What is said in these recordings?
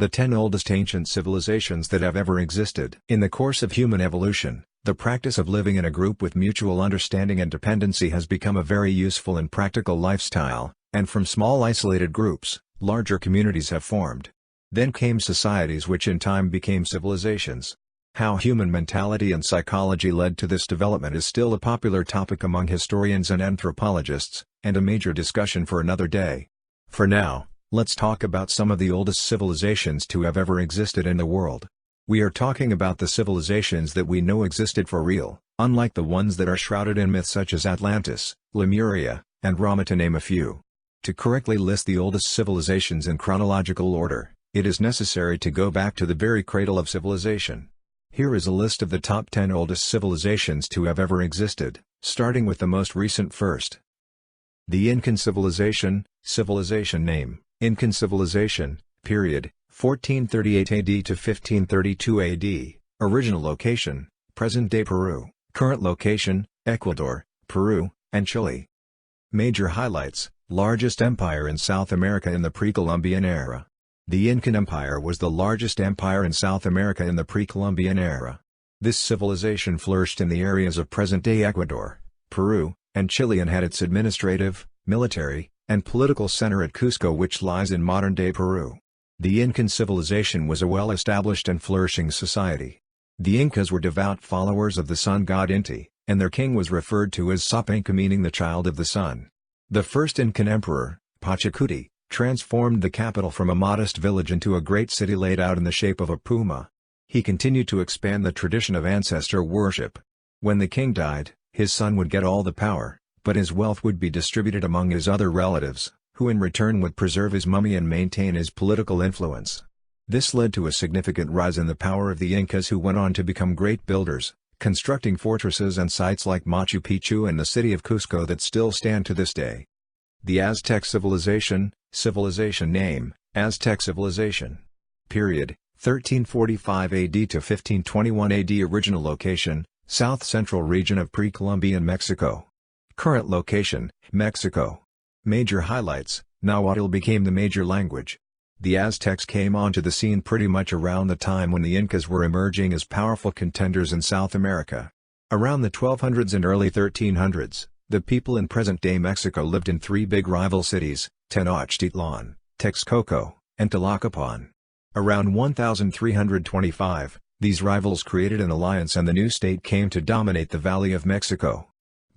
The 10 oldest ancient civilizations that have ever existed. In the course of human evolution, the practice of living in a group with mutual understanding and dependency has become a very useful and practical lifestyle, and from small isolated groups, larger communities have formed. Then came societies which in time became civilizations. How human mentality and psychology led to this development is still a popular topic among historians and anthropologists, and a major discussion for another day. For now, let's talk about some of the oldest civilizations to have ever existed in the world. We are talking about the civilizations that we know existed for real, unlike the ones that are shrouded in myths such as Atlantis, Lemuria, and Rama, to name a few. To correctly list the oldest civilizations in chronological order, it is necessary to go back to the very cradle of civilization. Here is a list of the top 10 oldest civilizations to have ever existed, starting with the most recent first. The Incan Civilization. Civilization name: Incan Civilization, period, 1438 AD to 1532 AD, original location, present-day Peru, current location, Ecuador, Peru, and Chile. Major highlights: largest empire in South America in the pre-Columbian era. The Incan Empire was the largest empire in South America in the pre-Columbian era. This civilization flourished in the areas of present-day Ecuador, Peru, and Chile and had its administrative, military, and political center at Cusco, which lies in modern-day Peru. The Incan civilization was a well-established and flourishing society. The Incas were devout followers of the sun god Inti, and their king was referred to as Sop-Inca, meaning the child of the sun. The first Incan emperor, Pachacuti, transformed the capital from a modest village into a great city laid out in the shape of a puma. He continued to expand the tradition of ancestor worship. When the king died, his son would get all the power, but his wealth would be distributed among his other relatives, who in return would preserve his mummy and maintain his political influence. This led to a significant rise in the power of the Incas, who went on to become great builders, constructing fortresses and sites like Machu Picchu and the city of Cusco that still stand to this day. The Aztec Civilization. Civilization name: Aztec Civilization. Period, 1345 AD to 1521 AD. Original location: south-central region of pre-Columbian Mexico. Current location: Mexico. Major highlights: Nahuatl became the major language. The Aztecs came onto the scene pretty much around the time when the Incas were emerging as powerful contenders in South America. Around the 1200s and early 1300s, the people in present-day Mexico lived in three big rival cities: Tenochtitlan, Texcoco, and Tlacopan. Around 1325, these rivals created an alliance and the new state came to dominate the Valley of Mexico.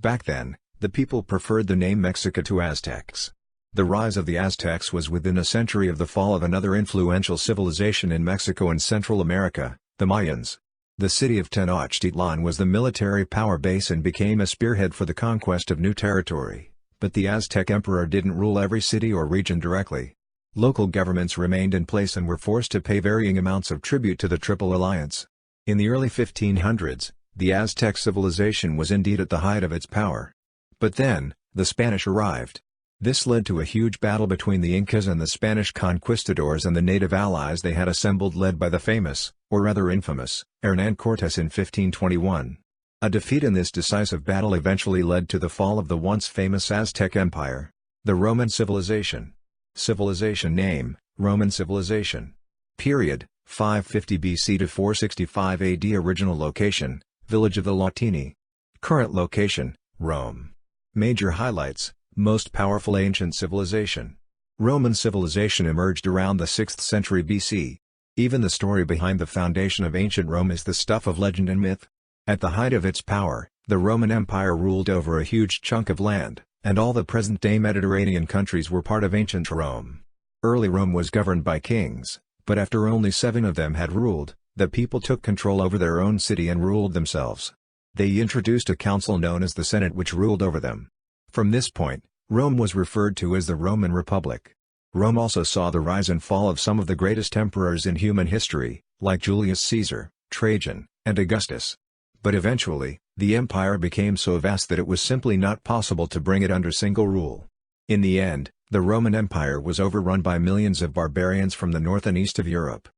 Back then, the people preferred the name Mexica to Aztecs. The rise of the Aztecs was within a century of the fall of another influential civilization in Mexico and Central America, the Mayans. The city of Tenochtitlan was the military power base and became a spearhead for the conquest of new territory, but the Aztec emperor didn't rule every city or region directly. Local governments remained in place and were forced to pay varying amounts of tribute to the Triple Alliance. In the early 1500s, the Aztec civilization was indeed at the height of its power. But then, the Spanish arrived. This led to a huge battle between the Incas and the Spanish conquistadors and the native allies they had assembled, led by the famous, or rather infamous, Hernán Cortés in 1521. A defeat in this decisive battle eventually led to the fall of the once famous Aztec Empire. The Roman Civilization. Civilization name: Roman Civilization. Period, 550 BC to 465 AD. Original location: village of the Latini. Current location: Rome. Major highlights: most powerful ancient civilization. Roman civilization emerged around the 6th century BC. Even the story behind the foundation of ancient Rome is the stuff of legend and myth. At the height of its power, the Roman Empire ruled over a huge chunk of land, and all the present-day Mediterranean countries were part of ancient Rome. Early Rome was governed by kings, but after only 7 of them had ruled, the people took control over their own city and ruled themselves. They introduced a council known as the Senate, which ruled over them. From this point, Rome was referred to as the Roman Republic. Rome also saw the rise and fall of some of the greatest emperors in human history, like Julius Caesar, Trajan, and Augustus. But eventually, the empire became so vast that it was simply not possible to bring it under single rule. In the end, the Roman Empire was overrun by millions of barbarians from the north and east of Europe.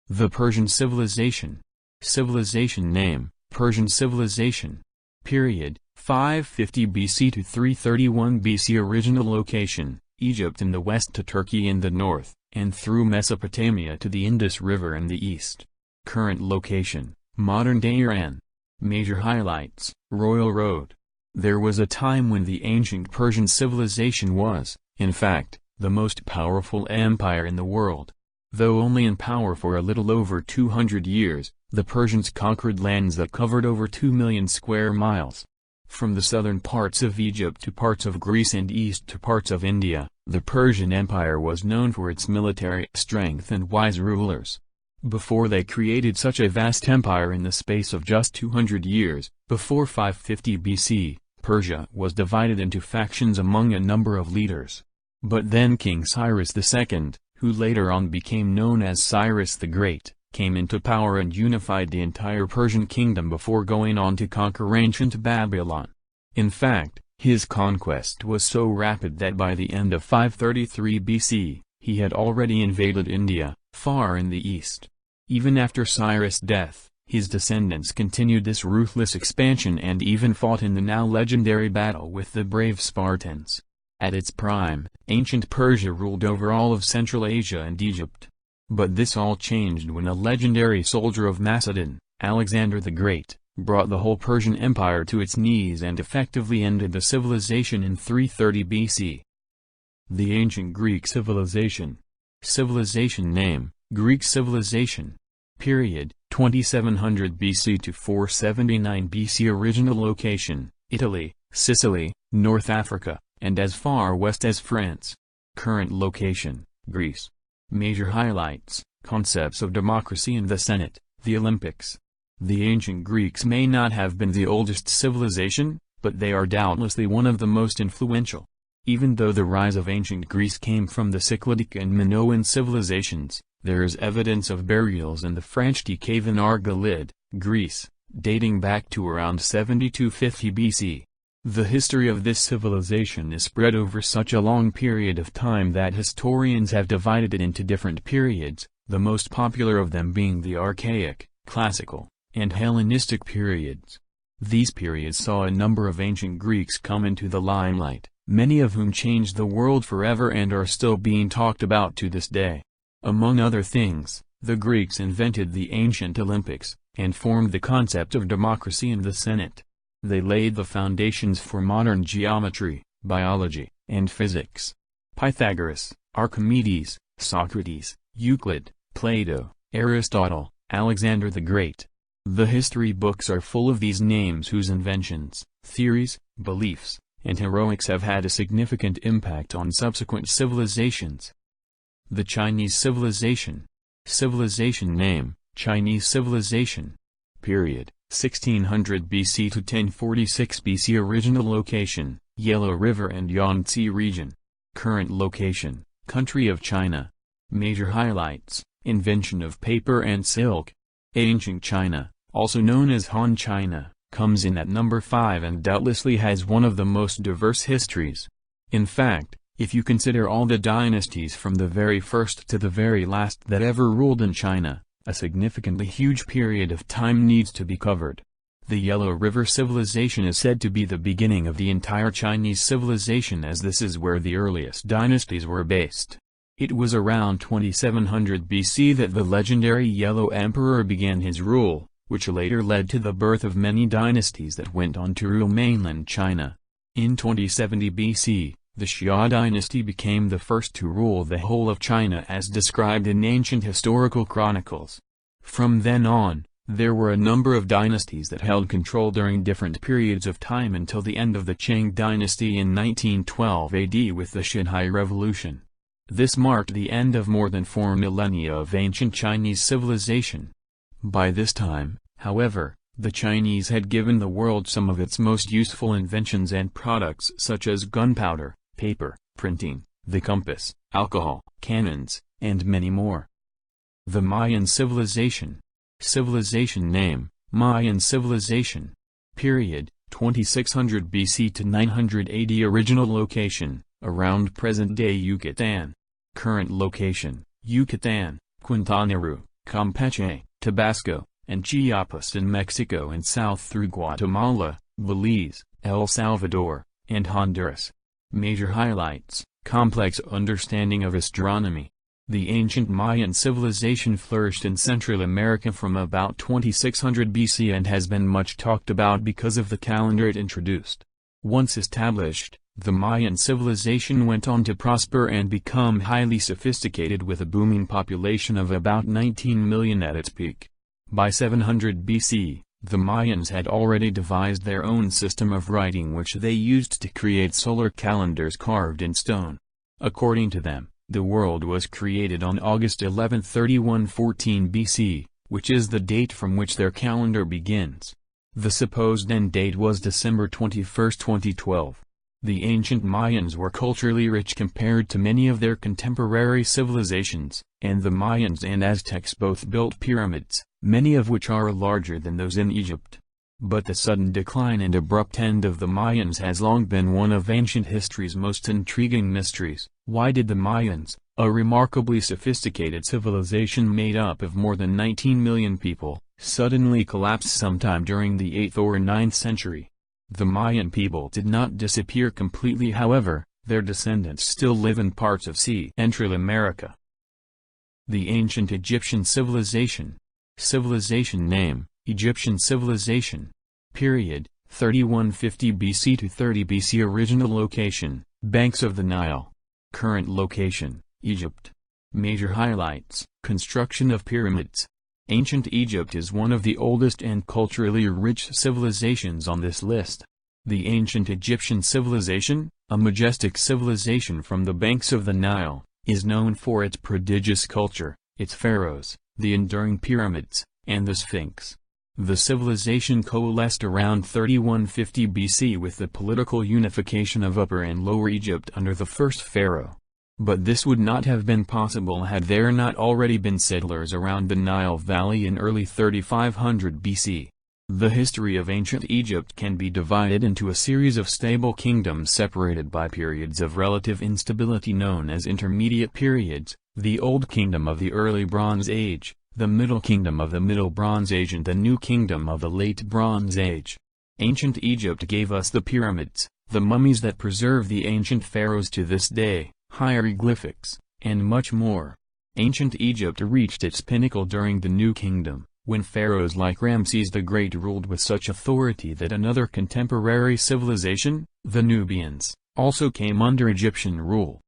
The Persian Civilization. Civilization name: Persian Civilization. Period, 550 BC to 331 BC. Original location: Egypt in the west to Turkey in the north. and through Mesopotamia to the Indus River in the east. Current location, modern-day Iran. Major highlights, Royal Road. There was a time when the ancient Persian civilization was, in fact, the most powerful empire in the world. Though only in power for a little over 200 years, the Persians conquered lands that covered over 2 million square miles. From the southern parts of Egypt to parts of Greece and east to parts of India, the Persian Empire was known for its military strength and wise rulers. Before they created such a vast empire in the space of just 200 years, before 550 BC, Persia was divided into factions among a number of leaders. But then King Cyrus II, who later on became known as Cyrus the Great, came into power and unified the entire Persian kingdom before going on to conquer ancient Babylon. In fact, his conquest was so rapid that by the end of 533 BC, he had already invaded India, far in the east. Even after Cyrus' death, his descendants continued this ruthless expansion and even fought in the now legendary battle with the brave Spartans. At its prime, ancient Persia ruled over all of Central Asia and Egypt. But this all changed when a legendary soldier of Macedon, Alexander the Great, brought the whole Persian Empire to its knees and effectively ended the civilization in 330 BC. The Ancient Greek Civilization. Civilization name, Greek Civilization. Period, 2700 BC to 479 BC. Original location, Italy, Sicily, North Africa, and as far west as France. Current location, Greece. Major highlights, concepts of democracy and the Senate, the Olympics. The ancient Greeks may not have been the oldest civilization, but they are doubtlessly one of the most influential. Even though the rise of ancient Greece came from the Cycladic and Minoan civilizations, there is evidence of burials in the Franchti cave in Argolid, Greece, dating back to around 7250 BC. The history of this civilization is spread over such a long period of time that historians have divided it into different periods, the most popular of them being the Archaic, Classical, and Hellenistic periods. These periods saw a number of ancient Greeks come into the limelight, many of whom changed the world forever and are still being talked about to this day. Among other things, the Greeks invented the ancient Olympics, and formed the concept of democracy and the Senate. They laid the foundations for modern geometry, biology, and physics. Pythagoras, Archimedes, Socrates, Euclid, Plato, Aristotle, Alexander the Great. The history books are full of these names whose inventions, theories, beliefs, and heroics have had a significant impact on subsequent civilizations. The Chinese Civilization. Civilization name, Chinese Civilization. Period, 1600 BC to 1046 BC. Original location, Yellow River and Yangtze region. Current location, country of China. Major highlights, invention of paper and silk. Ancient China, also known as Han China, comes in at number 5 and doubtlessly has one of the most diverse histories. In fact, if you consider all the dynasties from the very first to the very last that ever ruled in China, a significantly huge period of time needs to be covered. The Yellow River Civilization is said to be the beginning of the entire Chinese civilization, as this is where the earliest dynasties were based. It was around 2700 BC that the legendary Yellow Emperor began his rule, which later led to the birth of many dynasties that went on to rule mainland China. In 2070 BC, the Xia dynasty became the first to rule the whole of China as described in ancient historical chronicles. From then on, there were a number of dynasties that held control during different periods of time until the end of the Qing dynasty in 1912 AD with the Xinhai Revolution. This marked the end of more than 4 millennia of ancient Chinese civilization. By this time, however, the Chinese had given the world some of its most useful inventions and products such as gunpowder, paper, printing, the compass, alcohol, cannons, and many more. The Mayan Civilization. Civilization name, Mayan Civilization. Period, 2600 BC to 980. Original location, around present-day Yucatan. Current location, Yucatan, Quintana Roo, Campeche, Tabasco, and Chiapas in Mexico and south through Guatemala, Belize, El Salvador, and Honduras. Major highlights, complex understanding of astronomy. The ancient Mayan civilization flourished in Central America from about 2600 BC and has been much talked about because of the calendar it introduced. Once established, the Mayan civilization went on to prosper and become highly sophisticated with a booming population of about 19 million at its peak. By 700 BC, the Mayans had already devised their own system of writing which they used to create solar calendars carved in stone. According to them, the world was created on August 11, 3114 BC, which is the date from which their calendar begins. The supposed end date was December 21, 2012. The ancient Mayans were culturally rich compared to many of their contemporary civilizations, and the Mayans and Aztecs both built pyramids, many of which are larger than those in Egypt. But the sudden decline and abrupt end of the Mayans has long been one of ancient history's most intriguing mysteries. Why did the Mayans, a remarkably sophisticated civilization made up of more than 19 million people, suddenly collapse sometime during the 8th or 9th century? The Mayan people did not disappear completely, however, their descendants still live in parts of Central America. The ancient Egyptian civilization. Civilization name, Egyptian Civilization. Period, 3150 BC to 30 BC. Original location, banks of the Nile. Current location, Egypt. Major highlights, construction of pyramids. Ancient Egypt is one of the oldest and culturally rich civilizations on this list. The ancient Egyptian civilization, a majestic civilization from the banks of the Nile, is known for its prodigious culture, its pharaohs, the enduring pyramids, and the Sphinx. The civilization coalesced around 3150 BC with the political unification of Upper and Lower Egypt under the first pharaoh. But this would not have been possible had there not already been settlers around the Nile Valley in early 3500 BC. The history of ancient Egypt can be divided into a series of stable kingdoms separated by periods of relative instability known as intermediate periods, the Old Kingdom of the Early Bronze Age, the Middle Kingdom of the Middle Bronze Age, and the New Kingdom of the Late Bronze Age. Ancient Egypt gave us the pyramids, the mummies that preserve the ancient pharaohs to this day, hieroglyphics, and much more. Ancient Egypt reached its pinnacle during the New Kingdom, when pharaohs like Ramses the Great ruled with such authority that another contemporary civilization, the Nubians, also came under Egyptian rule.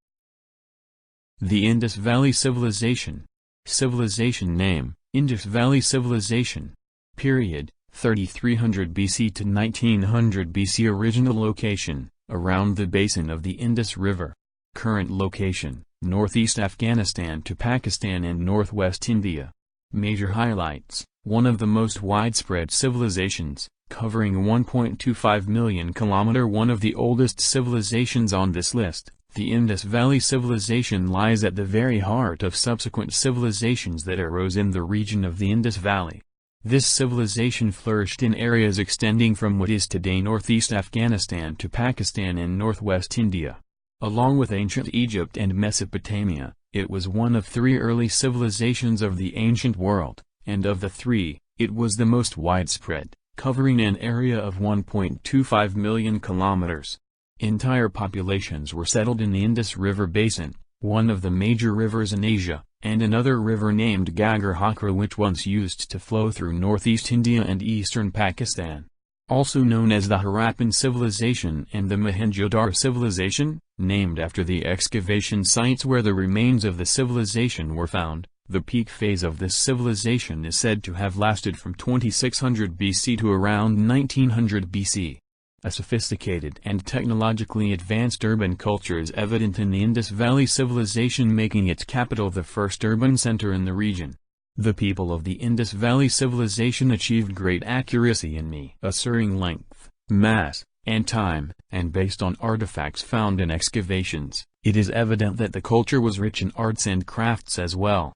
The Indus Valley Civilization. Civilization name, Indus Valley Civilization. Period, 3300 BC to 1900 BC. Original location, around the basin of the Indus River. Current location, northeast Afghanistan to Pakistan and northwest India. Major highlights, one of the most widespread civilizations, covering 1.25 million km. One of the oldest civilizations on this list, the Indus Valley Civilization lies at the very heart of subsequent civilizations that arose in the region of the Indus Valley. This civilization flourished in areas extending from what is today northeast Afghanistan to Pakistan and northwest India. Along with ancient Egypt and Mesopotamia, it was one of three early civilizations of the ancient world, and of the three, it was the most widespread, covering an area of 1.25 million kilometers. Entire populations were settled in the Indus River Basin, one of the major rivers in Asia, and another river named Ghaggar Hakra which once used to flow through northeast India and eastern Pakistan. Also known as the Harappan Civilization and the Mohenjo-Daro Civilization, named after the excavation sites where the remains of the civilization were found. The peak phase of this civilization is said to have lasted from 2600 BC to around 1900 BC. A sophisticated and technologically advanced urban culture is evident in the Indus Valley Civilization, making its capital the first urban center in the region. The people of the Indus Valley Civilization achieved great accuracy in assuring length, mass, and time, and based on artifacts found in excavations, it is evident that the culture was rich in arts and crafts as well.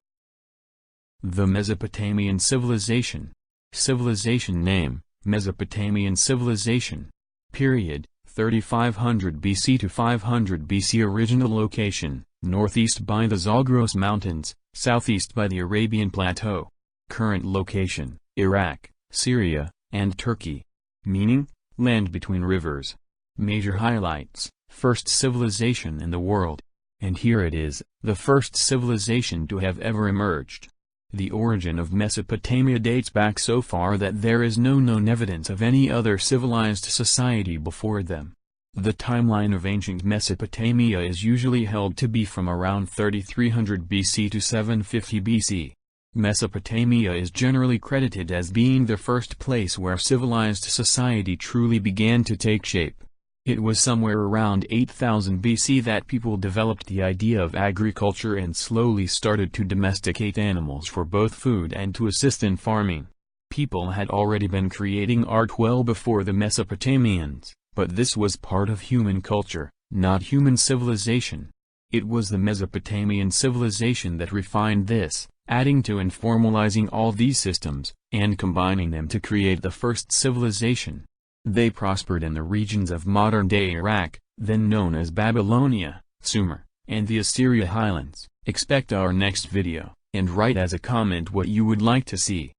The Mesopotamian Civilization. Civilization name, Mesopotamian Civilization. Period, 3500 BC to 500 BC. Original location, northeast by the Zagros Mountains, southeast by the Arabian Plateau. Current location, Iraq, Syria, and Turkey. Meaning, land between rivers. Major highlights, first civilization in the world. And here it is, the first civilization to have ever emerged. The origin of Mesopotamia dates back so far that there is no known evidence of any other civilized society before them. The timeline of ancient Mesopotamia is usually held to be from around 3300 BC to 750 BC. Mesopotamia is generally credited as being the first place where civilized society truly began to take shape. It was somewhere around 8000 BC that people developed the idea of agriculture and slowly started to domesticate animals for both food and to assist in farming. People had already been creating art well before the Mesopotamians, but this was part of human culture, not human civilization. It was the Mesopotamian civilization that refined this, adding to and formalizing all these systems, and combining them to create the first civilization. They prospered in the regions of modern-day Iraq, then known as Babylonia, Sumer, and the Assyria highlands. Expect our next video, and write as a comment what you would like to see.